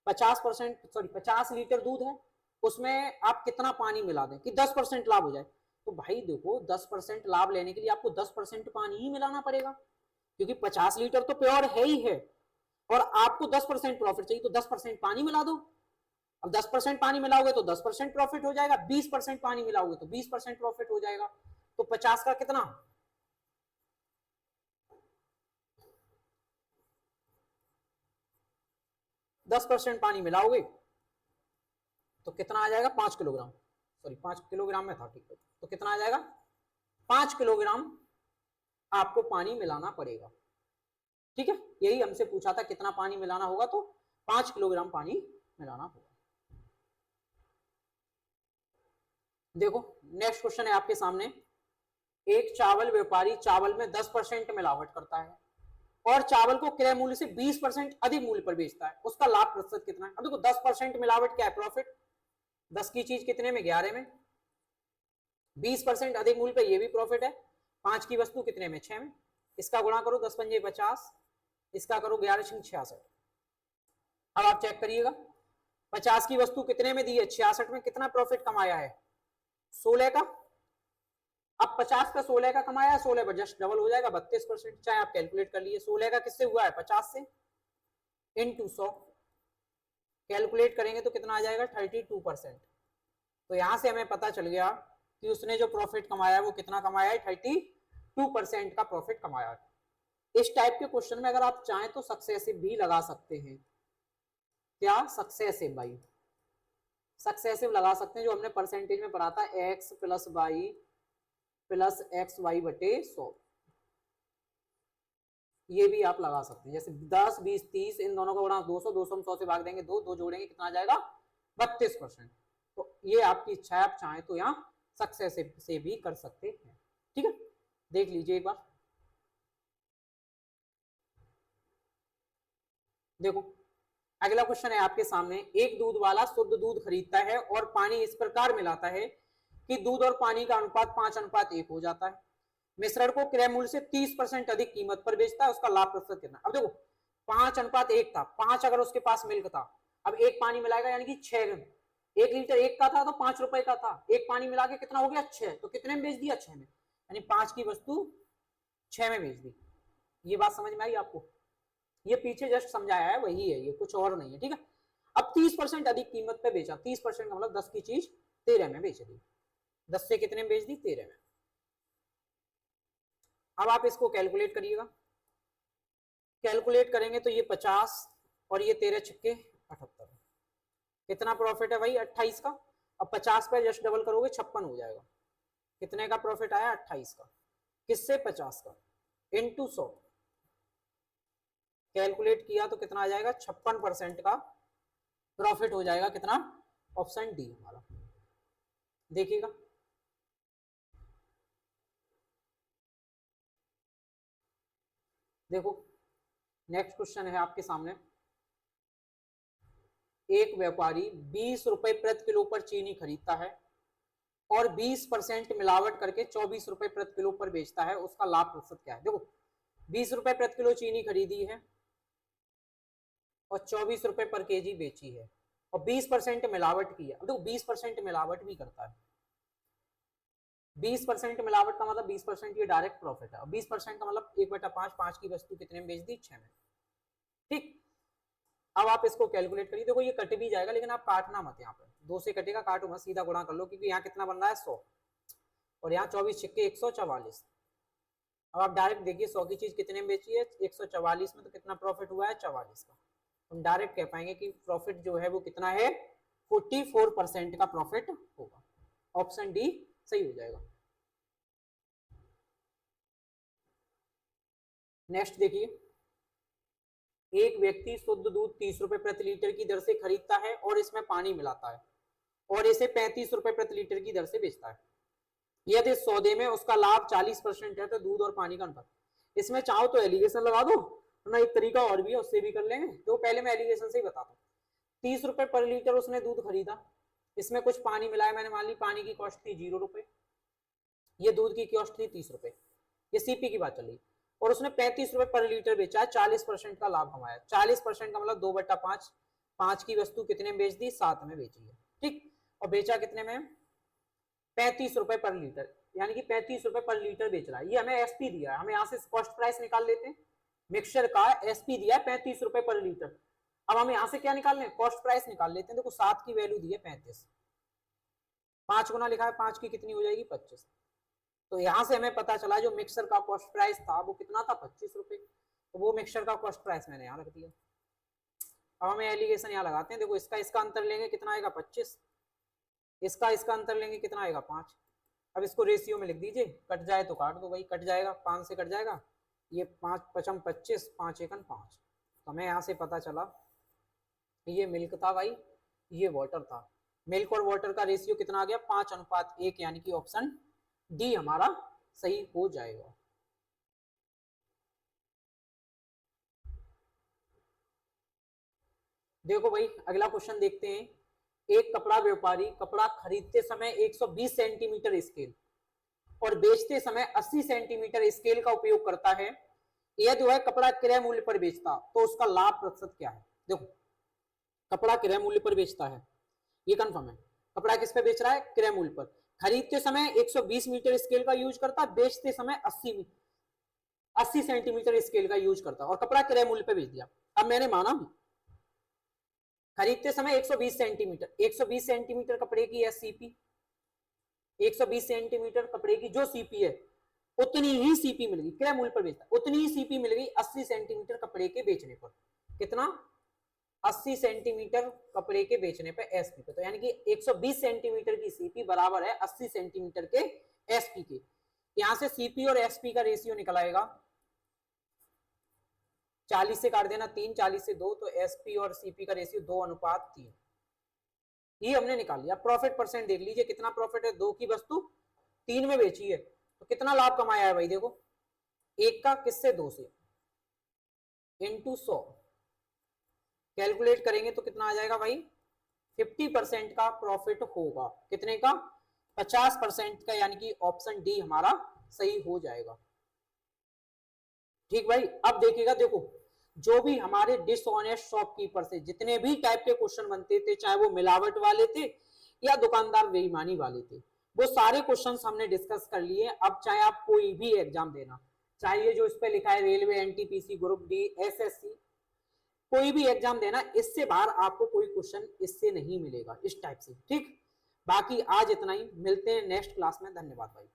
50 लीटर दूध है, उसमें आप कितना पानी मिला दें कि 10% लाभ हो जाए। तो भाई देखो 10% लाभ लेने के लिए आपको 10% पानी ही मिलाना पड़ेगा, क्योंकि 50 लीटर तो प्योर है ही है, और आपको 10% प्रॉफिट चाहिए, तो 10% पानी मिला दो। अब 10% पानी मिलाओगे तो 10% प्रॉफिट हो जाएगा, 20% पानी मिलाओगे तो 20% प्रॉफिट हो जाएगा। तो 50 का कितना, 10% पानी मिलाओगे तो कितना आ जाएगा, 5 किलोग्राम, सॉरी 5 किलोग्राम में था, ठीक है, तो कितना आ जाएगा, 5 किलोग्राम आपको पानी मिलाना पड़ेगा। ठीक है, यही हमसे पूछा था कितना पानी मिलाना होगा, तो 5 किलोग्राम पानी मिलाना होगा। देखो नेक्स्ट क्वेश्चन है आपके सामने, एक चावल व्यापारी चावल में 10% मिलावट करता है और चावल को क्रय मूल्य से 20% अधिक मूल्य पर बेचता है, उसका लाभ प्रतिशत कितना है। अब देखो 10% मिलावट क्या है, प्रॉफिट, 10 की चीज कितने में, 11 में, 20% अधिक मूल्य पे, ये भी प्रॉफिट है, 5 की वस्तु कितने में, 6 में, इसका गुणा करो 10 पंजे 50, इसका करो 11 छंग 66। अब आप चेक करिएगा 50 की वस्तु कितने में दी है, 66 में, कितना प्रॉफिट कमाया है, 16 का। अब 50 का 16 का कमाया है, 16 पर जस्ट डबल हो जाएगा 32%, चाहे आप कैलकुलेट कर लिए, 16 का किससे हुआ है, 50 से, इनटू 100 कैलकुलेट करेंगे तो कितना आ जाएगा, 32%। तो यहां से हमें पता चल गया कि उसने जो प्रॉफिट कमाया है वो कितना कमाया है, 32% का प्रॉफिट कमाया है। इस टाइप के क्वेश्चन में अगर आप चाहें तो सक्सेसिव भी लगा सकते हैं, क्या, सक्सेसिव भाई, सक्सेसिव लगा सकते हैं, जो हमने परसेंटेज में पढ़ा था, x plus Y plus X Y बटे 100, ये भी आप लगा सकते हैं। जैसे 10 20 30, इन दोनों का गुणा 200, 200 हम 100 से भाग देंगे, दो जोड़ेंगे कितना आ जाएगा, 32%। तो ये आपकी इच्छा है, आप चाहें तो यहाँ सक्सेसिव से भी कर सकते हैं। ठीक है, देख लीजिए एक बार, देखो अगला क्वेश्चन है आपके सामने, एक दूध वाला शुद्ध दूध खरीदता है और पानी इस प्रकार मिलाता है कि दूध और पानी का अनुपात 5:1 हो जाता है। मिश्रण को क्रय मूल्य से 30% अधिक कीमत पर बेचता है, उसका लाभ प्रतिशत कितना। अब देखो 5:1 था, 5 अगर उसके पास मिल्क था, अब एक पानी मिलाएगा यानी कि 6, 1 लीटर एक का था तो 5 रुपए का था, एक पानी मिला के कितना हो गया 6, तो कितने में बेच दिया 6 में, यानी 5 की वस्तु 6 में बेच दी। ये बात समझ में आई आपको, ये पीछे जस्ट समझाया है वही है, ये कुछ और नहीं है, ठीक है। अब 30% अधिक कीमत पे बेचा, 30% का मतलब 10 की चीज 13 में बेच दी, 10 से कितने में बेच दी 13 में। अब आप इसको कैलकुलेट करिएगा, कैलकुलेट करेंगे तो ये 50 और ये 13 छक्के 78, कितना प्रॉफिट है भाई 28 का। अब 50 पे जस्ट डबल करोगे 56 हो जाएगा, कितने का प्रॉफिट आया 28 का, किससे 50 का इंटू 100, कैलकुलेट किया तो कितना आ जाएगा 56% का प्रॉफिट हो जाएगा, कितना, ऑप्शन डी हमारा। देखिएगा देखो नेक्स्ट क्वेश्चन है आपके सामने, एक व्यापारी 20 रुपए प्रति किलो पर चीनी खरीदता है और 20% मिलावट करके 24 रुपए प्रति किलो पर बेचता है, उसका लाभ प्रतिशत क्या है। देखो 20 रुपए प्रति किलो चीनी खरीदी है और 24 रुपए पर केजी बेची है और 20% मिलावट की है। अब देखो 20% मिलावट भी करता है, 20% मिलावट का मतलब 20% ये डायरेक्ट प्रॉफिट है, और 20% का मतलब 1/5, 5 की वस्तु कितने में बेच दी 6 में, ठीक। अब आप इसको कैलकुलेट करिए, देखो ये कट भी जाएगा लेकिन आप काटना मत, यहाँ पे 2 से कटेगा, काटो मत, सीधा गुणा कर लो, क्योंकि यहाँ कितना बन रहा है 100 और यहाँ 24 छक्के 144। अब आप डायरेक्ट देखिए 100 की चीज कितने में बेची है 144 में, तो कितना प्रॉफिट हुआ है 44 का। हम डायरेक्ट कह पाएंगे कि प्रॉफिट जो है वो कितना है 44% का प्रॉफिट होगा, ऑप्शन डी सही हो जाएगा। नेक्स्ट देखिए, एक व्यक्ति शुद्ध दूध 30 रुपए प्रति लीटर की दर से खरीदता है और इसमें पानी मिलाता है और इसे 35 रुपए प्रति लीटर की दर से बेचता है। यदि सौदे में उसका लाभ 40% है तो दूध और पानी का अनुपात, इसमें चाहो तो एलिगेशन लगा दो, ना एक तरीका और भी है उससे भी कर लेंगे, तो पहले मैं एलिगेशन से ही बताता हूँ। 30 रुपए पर लीटर उसने दूध खरीदा, इसमें कुछ पानी मिलाया, मैंने मान ली पानी की कॉस्ट थी 0 रुपए, ये दूध की कॉस्ट थी 30 रुपए, ये सीपी की बात चल रही, और उसने 35 रुपए पर लीटर बेचा, 40% का लाभ कमाया। 40% का मतलब 2/5, 5 की वस्तु कितने में बेच दी 7 में बेची है, ठीक, और बेचा कितने में 35 रुपए पर लीटर, यानी कि 35 रुपए पर लीटर बेच रहा है। ये हमें एसपी दिया है, हमें यहाँ से कॉस्ट प्राइस निकाल लेते हैं, मिक्सचर का एसपी दिया है 35 रुपए पर लीटर, अब हम यहाँ से क्या निकाल लें कॉस्ट प्राइस निकाल लेते हैं। देखो 7 की वैल्यू दी है 35, 5 गुना लिखा है 5 की कितनी हो जाएगी 25, तो यहाँ से हमें पता चला जो मिक्सर का कॉस्ट प्राइस था वो कितना था 25 रुपए, तो वो मिक्सर का कॉस्ट प्राइस मैंने यहाँ रख दिया। अब हमें एलिगेशन यहाँ लगाते हैं, देखो इसका अंतर लेंगे कितना आएगा 25, इसका अंतर लेंगे कितना आएगा 5। अब इसको रेशियो में लिख दीजिए, कट जाए तो काट दो भाई, कट जाएगा 5 से कट जाएगा, ये 5 पचम 25, 5 एकन 5, तो हमें यहाँ से पता चला ये मिल्क था भाई, ये वाटर था, मिल्क और वाटर का रेशियो कितना आ गया 5:1, यानी कि ऑप्शन डी हमारा सही हो जाएगा। देखो भाई अगला क्वेश्चन देखते हैं, एक कपड़ा व्यापारी कपड़ा खरीदते समय 120 सेंटीमीटर स्केल और बेचते समय 80 सेंटीमीटर स्केल का उपयोग करता है, यह जो है कपड़ा क्रय मूल्य पर बेचता तो उसका लाभ प्रतिशत क्या है। देखो कपड़ा क्रय मूल्य पर बेचता है, ये कंफर्म है, कपड़ा किस पे बेच रहा है क्रय मूल्य पर, खरीदते समय 120 मीटर स्केल का यूज करता, बेचते समय 80 सेंटीमीटर स्केल का यूज करता और कपड़ा क्रय मूल्य पे बेच दिया। अब मैंने माना खरीदते समय 120 सेंटीमीटर, 120 सेंटीमीटर कपड़े की है सीपी, 120 सेंटीमीटर कपड़े की जो सीपी है उतनी ही सीपी मिल गई क्रय मूल्य पर बेचता, उतनी ही सीपी मिल गई 80 सेंटीमीटर कपड़े के बेचने पर, कितना 80 सेंटीमीटर कपड़े के बेचने पे एसपी पे, तो यानी कि 120 सेंटीमीटर की सीपी बराबर है 80 सेंटीमीटर के एसपी के। यहां से सीपी और एसपी का रेशियो निकल आएगा, 40 से काट देना 3, 40 से 2, तो एसपी और सीपी का रेशियो 2:3, ये हमने निकाल लिया। प्रॉफिट परसेंट देख लीजिए कितना प्रॉफिट है, 2 की वस्तु 3 में बेची है तो कितना लाभ कमाया है भाई, देखो 1 का किससे 2 से इंटू 100, कैलकुलेट करेंगे तो कितना आ जाएगा भाई, 50% का प्रॉफिट होगा। कितने का, 50% का, यानी कि ऑप्शन डी हमारा सही हो जाएगा। ठीक भाई, अब देखिएगा, देखो जो भी हमारे डिसऑनेस्ट शॉपकीपर से जितने भी टाइप के क्वेश्चन बनते थे, चाहे वो मिलावट वाले थे या दुकानदार बेईमानी वाले थे, वो सारे क्वेश्चंस हमने डिस्कस कर लिए। अब चाहे आप कोई भी एग्जाम देना, चाहे ये जो इस पे लिखा है railway, NTPC, group D, SSC, कोई भी एग्जाम देना, इससे बाहर आपको कोई क्वेश्चन इससे नहीं मिलेगा इस टाइप से। ठीक, बाकी आज इतना ही, मिलते हैं नेक्स्ट क्लास में। धन्यवाद भाई।